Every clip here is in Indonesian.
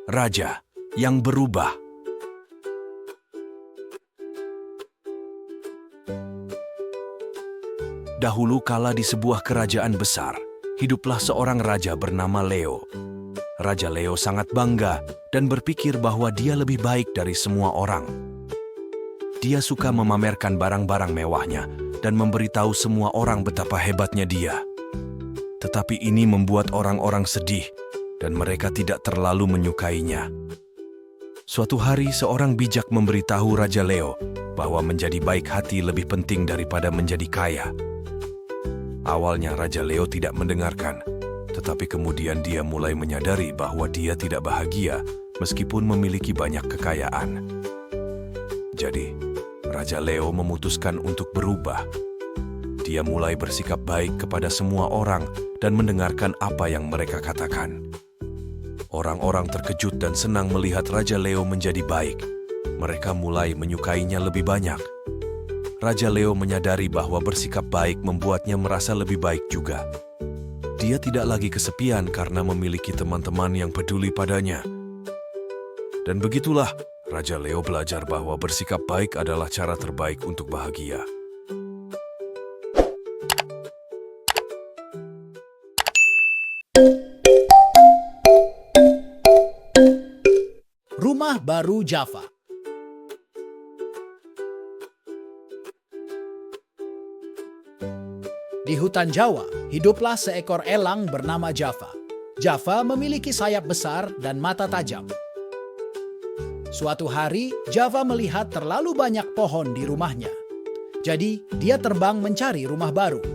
Raja yang berubah. Dahulu kala di sebuah kerajaan besar, hiduplah seorang raja bernama Leo. Raja Leo sangat bangga dan berpikir bahwa dia lebih baik dari semua orang. Dia suka memamerkan barang-barang mewahnya dan memberitahu semua orang betapa hebatnya dia. Tetapi ini membuat orang-orang sedih dan mereka tidak terlalu menyukainya. Suatu hari seorang bijak memberitahu Raja Leo bahwa menjadi baik hati lebih penting daripada menjadi kaya. Awalnya Raja Leo tidak mendengarkan, tetapi kemudian dia mulai menyadari bahwa dia tidak bahagia meskipun memiliki banyak kekayaan. Jadi, Raja Leo memutuskan untuk berubah. Dia mulai bersikap baik kepada semua orang dan mendengarkan apa yang mereka katakan. Orang-orang terkejut dan senang melihat Raja Leo menjadi baik. Mereka mulai menyukainya lebih banyak. Raja Leo menyadari bahwa bersikap baik membuatnya merasa lebih baik juga. Dia tidak lagi kesepian karena memiliki teman-teman yang peduli padanya. Dan begitulah, Raja Leo belajar bahwa bersikap baik adalah cara terbaik untuk bahagia. Rumah baru Java. Di hutan Jawa, hiduplah seekor elang bernama Java. Java memiliki sayap besar dan mata tajam. Suatu hari, Java melihat terlalu banyak pohon di rumahnya. Jadi, dia terbang mencari rumah baru.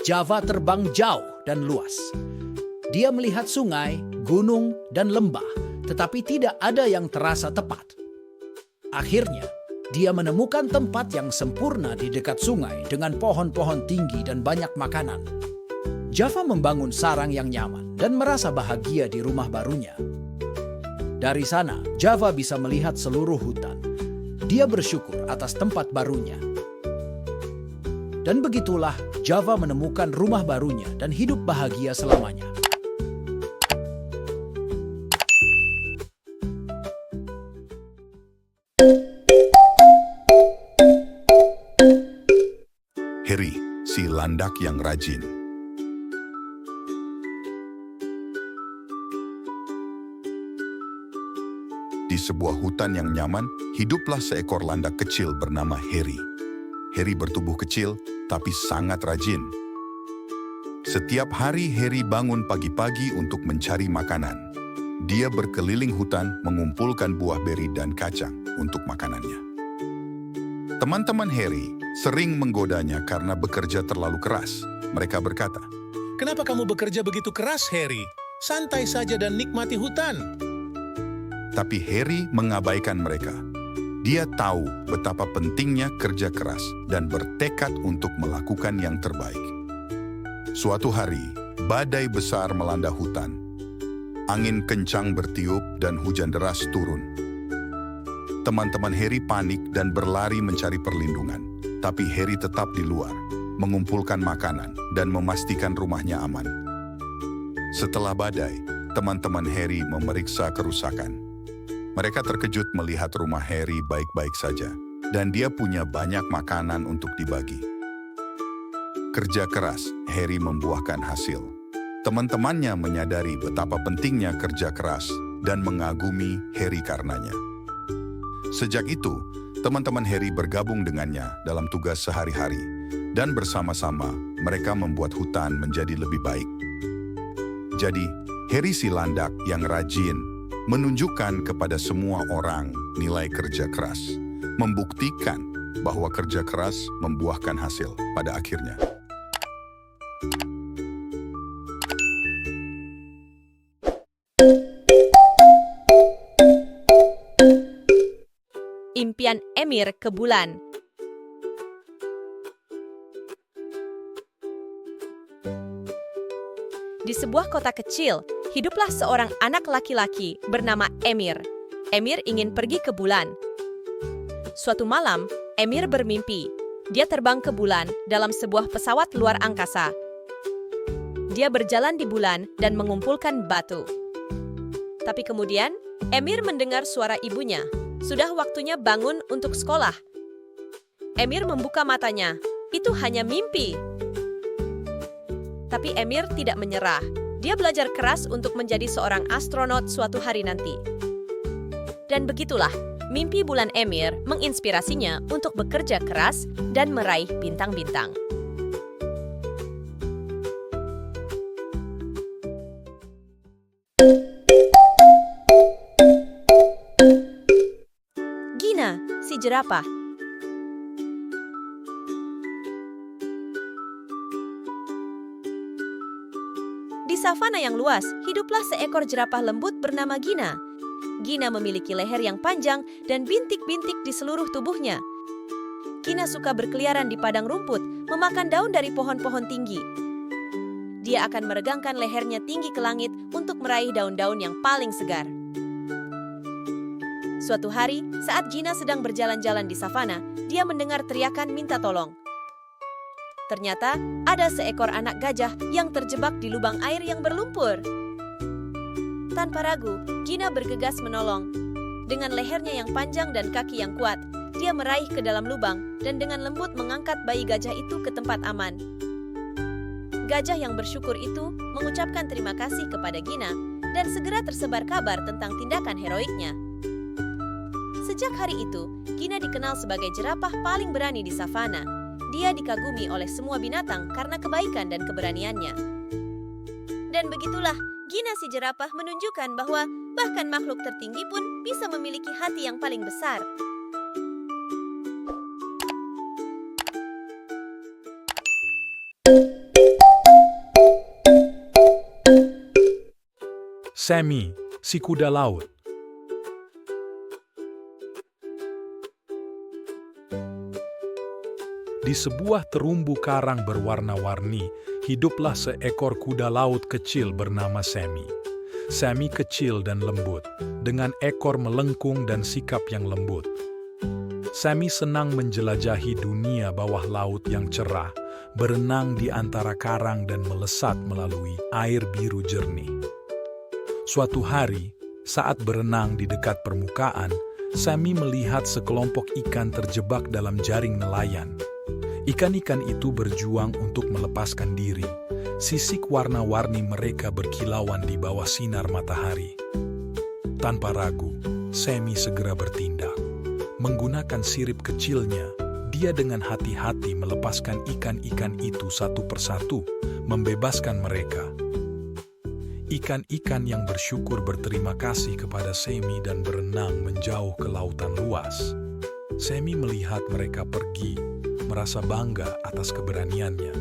Java terbang jauh dan luas. Dia melihat sungai, gunung, dan lembah, tetapi tidak ada yang terasa tepat. Akhirnya, dia menemukan tempat yang sempurna di dekat sungai dengan pohon-pohon tinggi dan banyak makanan. Java membangun sarang yang nyaman dan merasa bahagia di rumah barunya. Dari sana, Java bisa melihat seluruh hutan. Dia bersyukur atas tempat barunya. Dan begitulah Java menemukan rumah barunya dan hidup bahagia selamanya. Harry, si landak yang rajin. Di sebuah hutan yang nyaman, hiduplah seekor landak kecil bernama Harry. Harry bertubuh kecil, tapi sangat rajin. Setiap hari Harry bangun pagi-pagi untuk mencari makanan. Dia berkeliling hutan mengumpulkan buah beri dan kacang untuk makanannya. Teman-teman Harry sering menggodanya karena bekerja terlalu keras. Mereka berkata, "Kenapa kamu bekerja begitu keras, Harry? Santai saja dan nikmati hutan." tapi Harry mengabaikan mereka. Dia tahu betapa pentingnya kerja keras dan bertekad untuk melakukan yang terbaik. Suatu hari, badai besar melanda hutan. Angin kencang bertiup dan hujan deras turun. Teman-teman Harry panik dan berlari mencari perlindungan. Tapi Harry tetap di luar, mengumpulkan makanan dan memastikan rumahnya aman. Setelah badai, teman-teman Harry memeriksa kerusakan. Mereka terkejut melihat rumah Harry baik-baik saja, dan dia punya banyak makanan untuk dibagi. Kerja keras, Harry membuahkan hasil. Teman-temannya menyadari betapa pentingnya kerja keras dan mengagumi Harry karenanya. Sejak itu, teman-teman Harry bergabung dengannya dalam tugas sehari-hari, dan bersama-sama mereka membuat hutan menjadi lebih baik. Jadi, Harry si landak yang rajin menunjukkan kepada semua orang nilai kerja keras, membuktikan bahwa kerja keras membuahkan hasil pada akhirnya. Impian Emir ke bulan. Di sebuah kota kecil, hiduplah seorang anak laki-laki bernama Emir. Emir ingin pergi ke bulan. Suatu malam, Emir bermimpi. Dia terbang ke bulan dalam sebuah pesawat luar angkasa. Dia berjalan di bulan dan mengumpulkan batu. Tapi kemudian, Emir mendengar suara ibunya. Sudah waktunya bangun untuk sekolah. Emir membuka matanya. Itu hanya mimpi. Tapi Emir tidak menyerah. Dia belajar keras untuk menjadi seorang astronot suatu hari nanti. Dan begitulah, mimpi bulan Emir menginspirasinya untuk bekerja keras dan meraih bintang-bintang. Gina, si jerapah. Di savana yang luas, hiduplah seekor jerapah lembut bernama Gina. Gina memiliki leher yang panjang dan bintik-bintik di seluruh tubuhnya. Gina suka berkeliaran di padang rumput, memakan daun dari pohon-pohon tinggi. Dia akan meregangkan lehernya tinggi ke langit untuk meraih daun-daun yang paling segar. Suatu hari, saat Gina sedang berjalan-jalan di savana, dia mendengar teriakan minta tolong. Ternyata, ada seekor anak gajah yang terjebak di lubang air yang berlumpur. Tanpa ragu, Gina bergegas menolong. Dengan lehernya yang panjang dan kaki yang kuat, dia meraih ke dalam lubang dan dengan lembut mengangkat bayi gajah itu ke tempat aman. Gajah yang bersyukur itu mengucapkan terima kasih kepada Gina dan segera tersebar kabar tentang tindakan heroiknya. Sejak hari itu, Gina dikenal sebagai jerapah paling berani di savana. Dia dikagumi oleh semua binatang karena kebaikan dan keberaniannya. Dan begitulah, Gina si jerapah menunjukkan bahwa bahkan makhluk tertinggi pun bisa memiliki hati yang paling besar. Sammy, si kuda laut. Di sebuah terumbu karang berwarna-warni, hiduplah seekor kuda laut kecil bernama Sammy. Sammy kecil dan lembut, dengan ekor melengkung dan sikap yang lembut. Sammy senang menjelajahi dunia bawah laut yang cerah, berenang di antara karang dan melesat melalui air biru jernih. Suatu hari, saat berenang di dekat permukaan, Sammy melihat sekelompok ikan terjebak dalam jaring nelayan. Ikan-ikan itu berjuang untuk melepaskan diri. Sisik warna-warni mereka berkilauan di bawah sinar matahari. Tanpa ragu, Sammy segera bertindak. Menggunakan sirip kecilnya, dia dengan hati-hati melepaskan ikan-ikan itu satu persatu, membebaskan mereka. Ikan-ikan yang bersyukur berterima kasih kepada Sammy dan berenang menjauh ke lautan luas. Sammy melihat mereka pergi, merasa bangga atas keberaniannya.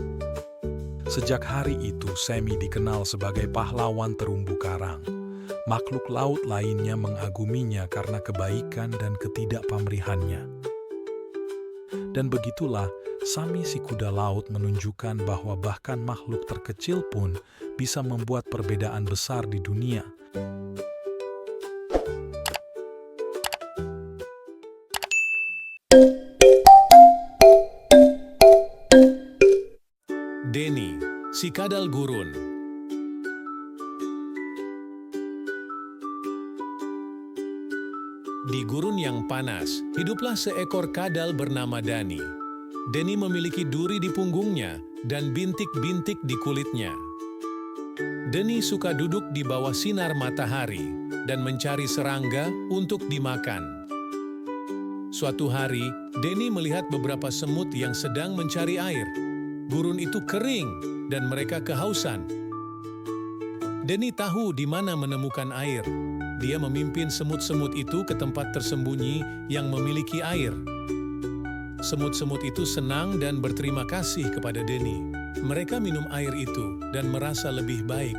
Sejak hari itu, Sammy dikenal sebagai pahlawan terumbu karang. Makhluk laut lainnya mengaguminya karena kebaikan dan ketidakpamrihannya. Dan begitulah, Sammy si kuda laut menunjukkan bahwa bahkan makhluk terkecil pun bisa membuat perbedaan besar di dunia. Denny, si kadal gurun. Di gurun yang panas, hiduplah seekor kadal bernama Dani. Denny memiliki duri di punggungnya dan bintik-bintik di kulitnya. Denny suka duduk di bawah sinar matahari dan mencari serangga untuk dimakan. Suatu hari, Denny melihat beberapa semut yang sedang mencari air. Gurun itu kering dan mereka kehausan. Denny tahu di mana menemukan air. Dia memimpin semut-semut itu ke tempat tersembunyi yang memiliki air. Semut-semut itu senang dan berterima kasih kepada Denny. Mereka minum air itu dan merasa lebih baik.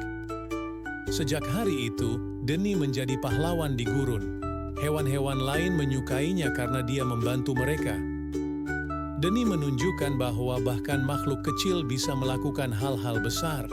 Sejak hari itu, Denny menjadi pahlawan di gurun. Hewan-hewan lain menyukainya karena dia membantu mereka. Denny menunjukkan bahwa bahkan makhluk kecil bisa melakukan hal-hal besar.